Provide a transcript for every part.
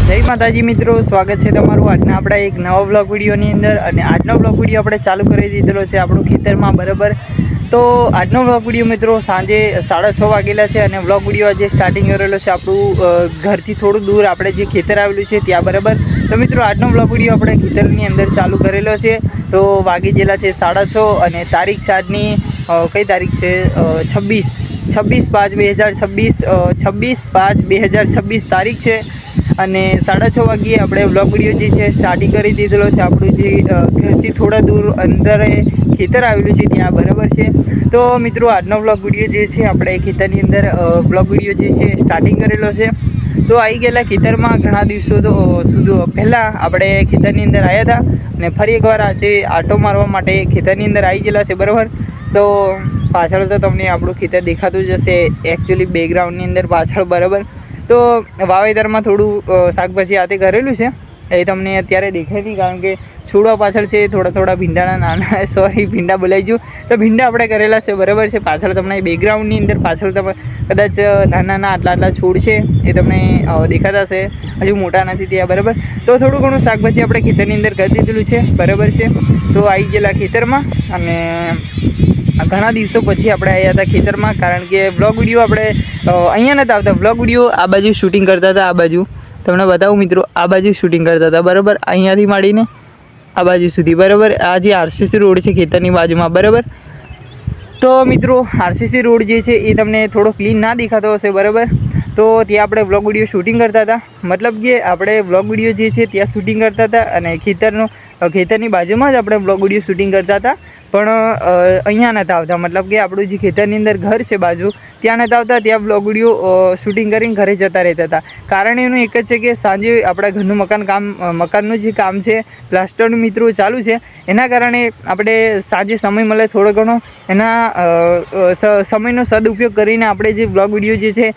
જય માતાજી મિત્રો, સ્વાગત છે તમારું આજના આપણા એક નવા બ્લોગ વિડીયોની અંદર। અને આજનો બ્લોગ વિડીયો આપણે ચાલુ કરી દીધેલો છે આપણું ખેતરમાં બરાબર। તો આજનો બ્લોગ વિડીયો મિત્રો સાંજે 6:30 વાગેલા છે અને બ્લોગ વિડીયો આજે સ્ટાર્ટિંગ કરેલો છે આપણું ઘરથી થોડું દૂર આપણે જે ખેતર આવેલું છે ત્યાં બરાબર। તો મિત્રો આજનો બ્લોગ વિડીયો આપણે ખેતરની અંદર ચાલુ કરેલો છે। તો વાગી ગયેલા છે 6:30 અને તારીખ છે આજની કઈ તારીખ છે 26/5/2026 26/5/2026 તારીખ છે। અને 6:30 વાગ્યે આપણે બ્લોગ વિડીયો જે છે સ્ટાર્ટિંગ કરી દીધેલો છે આપણું જે ઘરથી થોડા દૂર અંદર ખેતર આવેલું છે ત્યાં બરાબર છે। તો મિત્રો આજનો બ્લોગ વિડીયો જે છે આપણે ખેતરની અંદર બ્લોગ વિડીયો જે છે સ્ટાર્ટિંગ કરેલો છે। તો આવી ગયેલા ખેતરમાં ઘણા દિવસો તો પહેલાં આપણે ખેતરની અંદર આવ્યા હતા અને ફરી એકવાર આજે આટો મારવા માટે ખેતરની અંદર આવી ગયેલા છે બરાબર। તો પાછળ તો તમને આપણું ખેતર દેખાતું જ હશે એકચ્યુઅલી બેકગ્રાઉન્ડની અંદર પાછળ બરાબર। તો વાવેતરમાં થોડું શાકભાજી આતે કરેલું છે એ તમને અત્યારે દેખાય નહીં કારણ કે છોડવા પાછળ છે થોડા ભીંડાના નાના સોરી ભીંડા બોલાઈ ગયું તો ભીંડા આપણે કરેલા છે બરાબર છે। પાછળ તમને બેકગ્રાઉન્ડની અંદર પાછળ તમે કદાચ નાના આટલા છોડ છે એ તમને દેખાતા હશે, હજુ મોટા નથી ત્યાં બરાબર। તો થોડું ઘણું શાકભાજી આપણે ખેતરની અંદર કરી દીધેલું છે બરાબર છે। તો આવી ગયેલા ખેતરમાં અને ઘણા દિવસો પછી આપણે આવ્યા હતા ખેતરમાં કારણ કે બ્લોગ વિડીયો આપણે અહીંયા નહોતા આવતા, બ્લોગ વિડીયો આ બાજુ શૂટિંગ કરતા હતા। આ બાજુ તમને બતાવું મિત્રો, આ બાજુ શૂટિંગ કરતા હતા બરાબર, અહીંયાથી માંડીને આ બાજુ સુધી બરાબર। આ જે આરસીસી રોડ છે ખેતરની બાજુમાં બરાબર। તો મિત્રો આરસીસી રોડ જે છે એ તમને થોડો ક્લીન ના દેખાતો હશે બરાબર। તો ત્યાં આપણે બ્લોગ વિડીયો શૂટિંગ કરતા હતા, મતલબ કે આપણે બ્લોગ વિડીયો જે છે ત્યાં શૂટિંગ કરતા હતા અને ખેતરની બાજુમાં જ આપણે બ્લોગ વિડીયો શૂટિંગ કરતા હતા પણ અહીંયા નહોતા આવતા, મતલબ કે આપણું જે ખેતરની અંદર ઘર છે બાજુ ત્યાં નહોતા આવતા, ત્યાં બ્લોગ વિડીયો શૂટિંગ કરીને ઘરે જતા રહેતા હતા। કારણ એનું એક જ છે કે સાંજે આપણા ઘરનું મકાનનું જે કામ છે પ્લાસ્ટરનું મિત્રો ચાલુ છે એના કારણે આપણે સાંજે સમય મળે થોડો ઘણો એના સમયનો સદુપયોગ કરીને આપણે જે બ્લોગ વિડીયો જે છે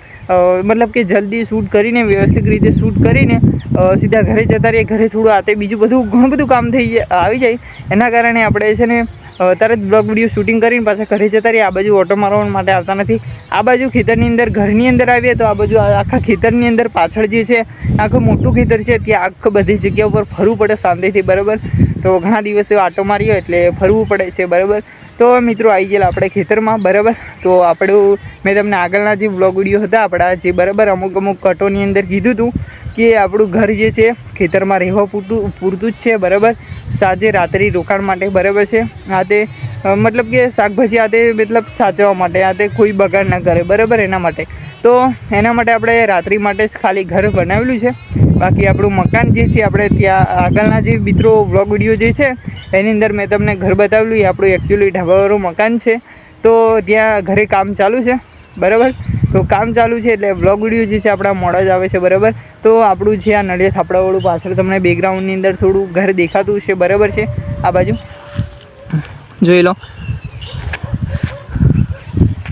મતલબ કે જલ્દી શૂટ કરીને વ્યવસ્થિત રીતે શૂટ કરીને સીધા ઘરે જતા રહીએ। ઘરે થોડું આતે બીજું ઘણું બધું કામ આવી જાય એના કારણે આપણે છે ને તરત બ્લોગ વિડીયો શૂટિંગ કરીને પાછા ઘરે જતા રહીએ। આ બાજુ ઓટો મારવા માટે આવતા નથી, આ બાજુ ખેતરની અંદર ઘરની અંદર આવીએ તો આ બાજુ આખા ખેતરની અંદર પાછળ જે છે આખું મોટું ખેતર છે ત્યાં આખું બધી જગ્યા ઉપર ફરવું પડે શાંતિથી બરાબર। તો ઘણા દિવસે આટો માર્યો એટલે ફરવું પડે છે બરાબર। તો મિત્રો આવી ગયેલા આપણે ખેતરમાં બરાબર। તો આપણું મેં તમને આગળના જે બ્લોગ વિડીયો હતા આપણા જે બરાબર અમુક કટોની અંદર કીધું હતું કે આપણું ઘર જે છે ખેતરમાં રહેવા પૂરતું જ છે બરાબર, સાંજે રાત્રિ રોકાણ માટે બરાબર છે। આ તે મતલબ કે શાકભાજી આતે મતલબ સાચવવા માટે આતે કોઈ બગાડ ના કરે બરાબર એના માટે। તો એના માટે આપણે રાત્રિ માટે જ ખાલી ઘર બનાવેલું છે, બાકી આપણું મકાન જે છે આપણે ત્યાં આગળના જે મિત્રો બ્લોગ વિડીયો જે છે એની અંદર મેં તમને ઘર બતાવેલું, એ આપણું એકચ્યુઅલી ઢાબાવાળું મકાન છે। તો ત્યાં ઘરે કામ ચાલુ છે બરાબર। તો કામ ચાલુ છે એટલે બ્લોગ વિડીયો જે છે આપણા મોડા જ આવે છે બરાબર। તો આપણું છે આ નડિયાદ થાપડાવાળું પાછળ તમને બેકગ્રાઉન્ડની અંદર થોડું ઘર દેખાતું છે બરાબર છે, આ બાજુ જોઈ લો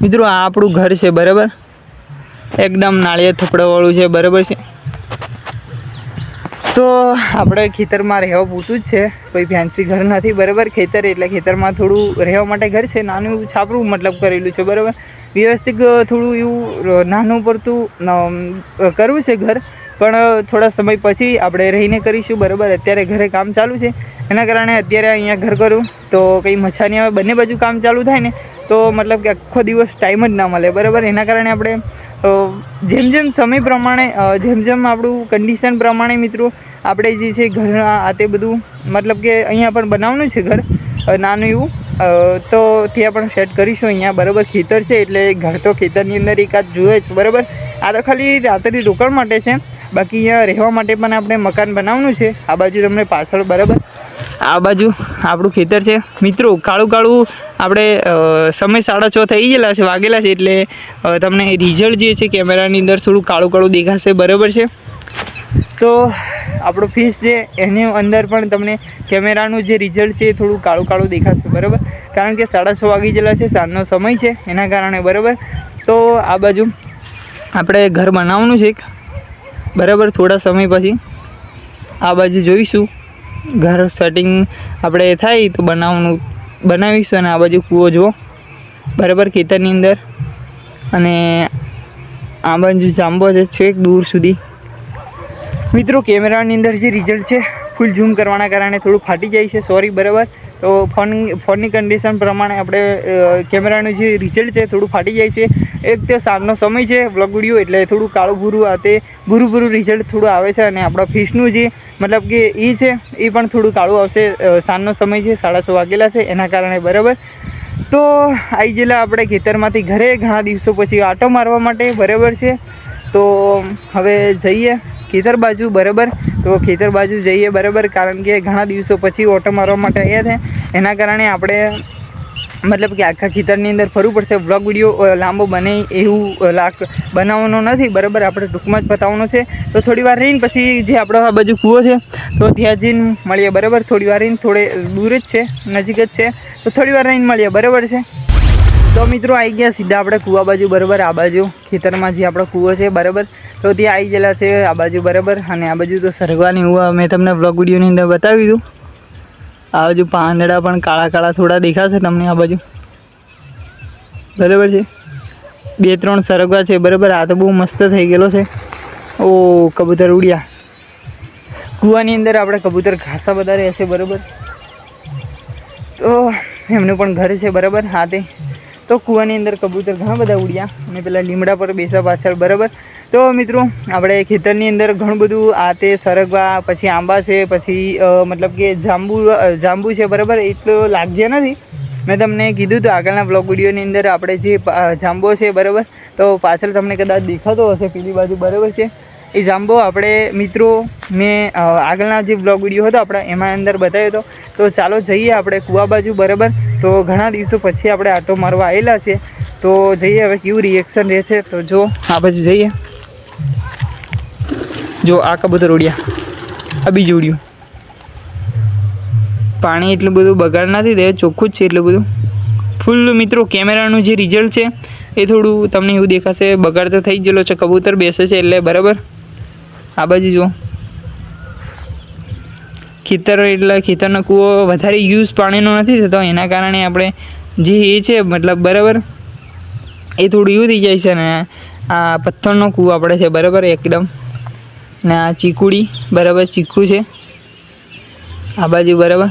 મિત્રો, આ આપણું ઘર છે બરાબર, એકદમ નાળિયેર થપડાવાળું છે બરાબર છે। તો આપણે ખેતરમાં રહેવા પૂરતું જ છે, કોઈ ફેન્સી ઘર નથી બરાબર। ખેતર એટલે ખેતરમાં થોડું રહેવા માટે ઘર છે, નાનું એવું છાપરું મતલબ કરેલું છે બરાબર। વ્યવસ્થિત થોડું એવું નાનું પડતું કરવું છે ઘર, પણ થોડા સમય પછી આપણે રહીને કરીશું બરાબર। અત્યારે ઘરે કામ ચાલુ છે એના કારણે અત્યારે અહીંયા ઘર કરું તો કંઈ મજા નહીં આવે, બંને બાજુ કામ ચાલુ થાય ને તો મતલબ કે આખો દિવસ ટાઈમ જ ના મળે બરાબર। એના કારણે આપણે જેમ સમય પ્રમાણે જેમ આપણું કન્ડિશન પ્રમાણે મિત્રો આપણે જે છે ઘર આ તે બધું મતલબ કે અહીંયા પણ બનાવવાનું છે ઘર નાનું એવું, તો ત્યાં પણ સેટ કરીશું અહીંયા બરાબર। ખેતર છે એટલે ઘર તો ખેતરની અંદર એકાદ જોઈએ જ બરાબર। આ તો ખાલી રાત્રિ રોકાણ માટે છે, બાકી અહીંયા રહેવા માટે પણ આપણે મકાન બનાવવાનું છે। આ બાજુ તમને પાછળ બરાબર આ બાજુ આપણું ખેતર છે મિત્રો, કાળું આપણે સમય 6:30 થઈ ગયેલા છે વાગેલા છે એટલે તમને રિઝલ્ટ જે છે કેમેરાની અંદર થોડું કાળું દેખાશે બરાબર છે। તો આપણો ફેસ છે એની અંદર પણ તમને કેમેરાનું જે રિઝલ્ટ છે થોડું કાળું દેખાશે બરાબર, કારણ કે 6:30 વાગી ગયેલા છે, સાંજનો સમય છે એના કારણે બરાબર। તો આ બાજુ આપણે ઘર બનાવવાનું છે બરાબર, થોડા સમય પછી આ બાજુ જોઈશું ઘર સેટિંગ આપણે થાય તો બનાવીશું। અને આ બાજુ કૂવો જુઓ બરાબર ખેતરની અંદર, અને આ બાજુ જાંબો છે છેક દૂર સુધી મિત્રો કેમેરાની અંદર જે રિઝલ્ટ છે ફૂલ ઝૂમ કરવાના કારણે થોડું ફાટી જાય છે, સોરી. બરાબર, તો ફોનની કન્ડિશન પ્રમાણે આપણે કેમેરાનું જે રિઝલ્ટ છે થોડું ફાટી જાય છે. એક તે સાંજનો સમય છે વ્લોગ વિડીયો, એટલે થોડું કાળું ભૂરું આ તે ભૂરું રિઝલ્ટ થોડું આવે છે. અને આપણા ફેસનું જે મતલબ કે એ છે એ પણ થોડું કાળું આવશે. સાંજનો સમય છે, 6:30 વાગેલા છે, એના કારણે. બરાબર, તો આવી ગયેલા આપણે ખેતરમાંથી ઘરે ઘણા દિવસો પછી આટો મારવા માટે. બરાબર છે, તો હવે જઈએ ખેતર બાજુ. બરાબર, તો ખેતર બાજુ જઈએ. બરાબર, કારણ કે ઘણા દિવસો પછી ઓટો મારવા માટે આવ્યા છે, એના કારણે આપણે મતલબ કે આખા ખેતરની અંદર ફરવું પડશે. વ્લોગ વિડીયો લાંબો બને એવું બનાવવાનો નથી. બરાબર, આપણે ટૂંકમાં જ પતાવવાનો છે. તો થોડી વાર રહીને પછી જે આપણો આ બાજુ કૂવો છે તો ત્યાં જઈને મળીએ. બરાબર, થોડી વાર રહીને, થોડે દૂર જ છે, નજીક જ છે, તો થોડી વાર રહીને મળીએ. બરાબર છે, તો મિત્રો આવી ગયા સીધા આપણે કૂવા બાજુ. બરાબર, આ બાજુ ખેતરમાં જે આપણો કૂવો છે. બરાબર, તો ત્યાં આવી ગયેલા છે આ બાજુ. બરાબર, અને આ બાજુ તો સરગવાની હું મેં તમને વ્લોગ વિડીયોની અંદર બતાવી દઉં. આ બાજુ પાંદડા પણ કાળા થોડા દેખાશે તમને આ બાજુ. બરાબર છે, 2-3 સરગવા છે. બરાબર, આ તો બહુ મસ્ત થઈ ગયેલો છે. ઓ કબૂતર ઉડ્યા. કૂવાની અંદર આપણે કબૂતર ખાસા બધા રહે છે. બરાબર, તો એમનું પણ ઘર છે. બરાબર, હા તે તો કૂવાની અંદર કબૂતર ઘણા બધા ઉડ્યા અને પેલા લીમડા પર બેસા પાછળ. બરાબર, તો મિત્રો આપણે ખેતરની અંદર ઘણું બધું આ તે સરગવા, પછી આંબા છે, પછી મતલબ કે જાંબુ છે. બરાબર, એટલું લાગ્યા નથી. મેં તમને કીધું તો આગળના વ્લોગ વિડીયોની અંદર આપણે જે જાંબો છે. બરાબર, તો પાછળ તમને કદાચ દેખાતો હશે પેલી બાજુ. બરાબર છે, એ જાંબો આપણે મિત્રો મેં આગળના જે વ્લોગ વિડીયો હતો આપણે એમાં અંદર બતાવ્યો હતો. તો ચાલો જઈએ આપણે કૂવા બાજુ. બરાબર, તો ઘણા દિવસો પછી આપણે આટો મારવા આવેલા છે, તો જઈએ હવે કેવું રિએક્શન રહે છે. તો જો આ બાજુ જઈએ. જો આ કબૂતર ઉડ્યા, આ બીજું ઉડ્યું. પાણી એટલું બધું બગાડ નથી દે, ચોખ્ખું જ છે એટલું બધું ફૂલ. મિત્રો કેમેરાનું જે રિઝલ્ટ છે એ થોડું તમને એવું દેખાશે, બગાડ તો થઈ જ ગયેલો છે. કબૂતર બેસે છે એટલે. બરાબર, આ બાજુ જુઓ ખેતર, એટલે ખેતરનો કૂવો વધારે યુઝ પાણીનો નથી થતો, એના કારણે આપણે જે એ છે મતલબ. બરાબર, એ થોડું એવું થઈ જાય છે. ને આ પથ્થરનો કૂવો આપણે છે. બરાબર, એકદમ. ને આ ચીકુડી. બરાબર, ચીકુ છે આ બાજુ. બરાબર,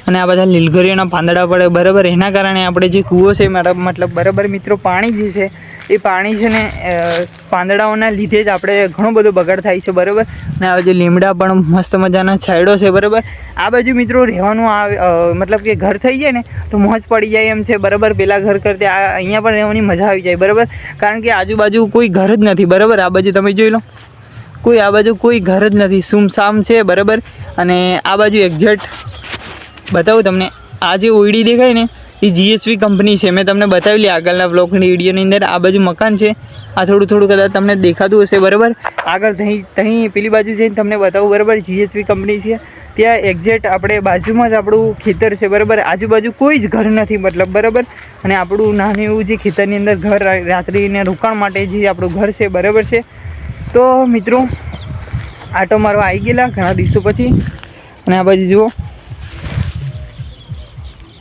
અને આ બધા લીલગરીઓના પાંદડા પડે. બરાબર, એના કારણે આપણે જે કૂવો છે મતલબ. બરાબર મિત્રો, પાણી જે છે એ પાણી છે ને પાંદડાઓના લીધે જ આપણે ઘણો બધો બગાડ થાય છે. બરાબર, અને આ બાજુ લીમડા પણ મસ્ત મજાના છાંયડો છે. બરાબર, આ બાજુ મિત્રો રહેવાનું મતલબ કે ઘર થઈ જાય ને તો મોજ પડી જાય એમ છે. બરાબર, પેલા ઘર કરતે અહીંયા પણ રહેવાની મજા આવી જાય. બરાબર, કારણ કે આજુબાજુ કોઈ ઘર જ નથી. બરાબર, આ બાજુ તમે જોઈ લો, આ બાજુ કોઈ ઘર જ નથી, સુમસામ છે. બરાબર, અને આ બાજુ એક્ઝેક્ટ બતાવું તમને, આ જે ઓયડી દેખાય ને એ GSV કંપની છે. મેં તમને બતાવેલી આગળના વ્લોગની વિડીયોની અંદર. આ બાજુ મકાન છે, આ થોડું કદાચ તમને દેખાતું હશે. બરાબર, આગળ ત્યાં પેલી બાજુ જઈને તમને બતાવું. બરાબર, GSV કંપની છે ત્યાં એક્ઝેક્ટ આપણે બાજુમાં જ આપણું ખેતર છે. બરાબર, આજુબાજુ કોઈ જ ઘર નથી મતલબ. બરાબર, અને આપણું નાનું એવું જે ખેતરની અંદર ઘર, રાત્રિને રોકાણ માટે જે આપણું ઘર છે. બરાબર છે, તો મિત્રો આટો મારવા આવી ગયેલા ઘણા દિવસો પછી. અને આ બાજુ જુઓ,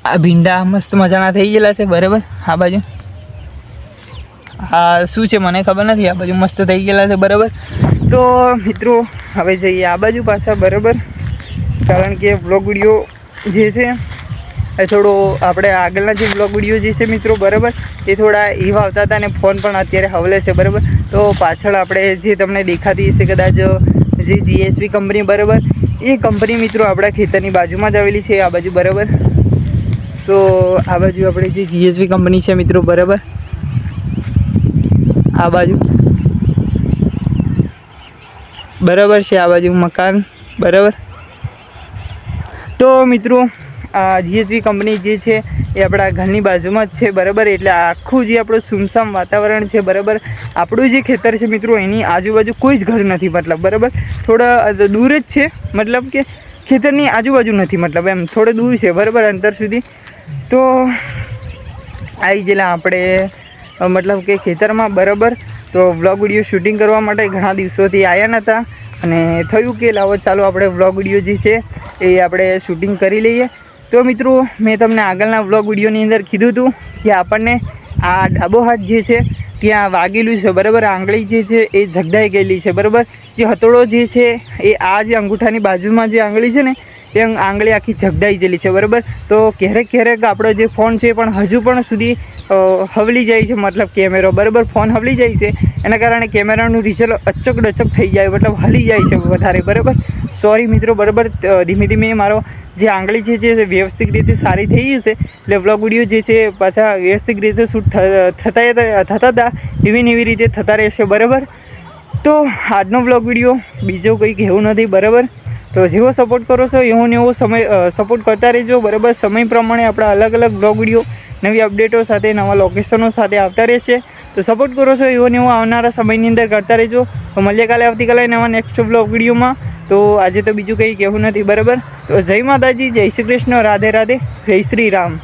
આ ભીંડા મસ્ત મજાના થઈ ગયેલા છે. બરાબર, આ બાજુ આ શું છે મને ખબર નથી. આ બાજુ મસ્ત થઈ ગયેલા છે. બરાબર, તો મિત્રો હવે જઈએ આ બાજુ પાછા. બરાબર, કારણ કે વ્લોગ વિડીયો જે છે એ થોડો આપણે આગળના જે વ્લોગ વિડીયો જે છે મિત્રો. બરાબર, એ થોડા એવા આવતા હતા અને ફોન પણ અત્યારે હવલે છે. બરાબર, તો પાછળ આપણે જે તમને દેખાતી હશે કદાચ જે GSV કંપની. બરાબર, એ કંપની મિત્રો આપણા ખેતરની બાજુમાં જ આવેલી છે આ બાજુ. બરાબર, તો આ બાજુ આપણે જે GSV કંપની છે મિત્રો. બરાબર, આ બાજુ. બરાબર છે, આ બાજુ મકાન. બરાબર, તો મિત્રો આ GSV કંપની જે છે એ આપણા ઘરની બાજુમાં જ છે. બરાબર, એટલે આખું જે આપણું સુમસામ વાતાવરણ છે. બરાબર, આપણું જે ખેતર છે મિત્રો એની આજુબાજુ કોઈ જ ઘર નથી મતલબ. બરાબર, થોડા દૂર જ છે મતલબ કે ખેતરની આજુબાજુ નથી મતલબ, એમ થોડે દૂર છે. બરાબર, અંતર સુધી. તો આવી ગયેલા આપણે મતલબ કે ખેતરમાં. બરાબર, તો વ્લોગ વિડીયો શૂટિંગ કરવા માટે ઘણા દિવસોથી આવ્યા નહોતા અને થયું કે લાવો ચાલો આપણે વ્લોગ વિડીયો જે છે એ આપણે શૂટિંગ કરી લઈએ. તો મિત્રો મેં તમને આગળના વ્લોગ વિડીયોની અંદર કીધું હતું કે આપણને આ ડાબો હાથ જે છે ત્યાં વાગેલું છે બરાબર. આંગળી જે છે એ જગડાઈ ગયેલી છે બરાબર. જે હથોડો જે છે એ આ જે અંગૂઠાની બાજુમાં જે આંગળી છે ને એ આંગળી આખી જગડાઈ ગયેલી છે બરાબર. તો ક્યારેક આપણો જે ફોન છે પણ હજુ પણ સુધી હવલી જાય છે, મતલબ કેમેરો બરાબર. ફોન હવલી જાય છે એના કારણે કેમેરાનું રિઝલ્ટ અચક ડચક થઈ જાય, મતલબ હલી જાય છે વધારે બરાબર. સોરી મિત્રો બરાબર. ધીમે ધીમે મારો જે આંગળી છે જે વ્યવસ્થિત રીતે સારી થઈ જશે એટલે વ્લોગ વિડીયો જે છે પાછા વ્યવસ્થિત રીતે શૂટ થતા હતા એવી રીતે થતા રહેશે બરાબર. તો આજનો વ્લોગ વિડીયો બીજો કંઈ કહેવું નથી બરાબર. તો જેવો સપોર્ટ કરો છો એવો ને એવો સમય સપોર્ટ કરતા રહેજો બરાબર. સમય પ્રમાણે આપણા અલગ અલગ વ્લોગ વિડીયો નવી અપડેટો સાથે નવા લોકેશનો સાથે આવતા રહેશે. તો સપોર્ટ કરો છો એવો ને એવો આવનારા સમયની અંદર કરતા રહેજો. તો મળીએ કાલે આવતીકાલે નવા નેક્સ્ટ વ્લોગ વિડીયોમાં. તો આજે તો બીજું કંઈ કહેવું નથી બરાબર. તો જય માતાજી, જય શ્રી કૃષ્ણ, રાધે રાધે, જય શ્રી રામ.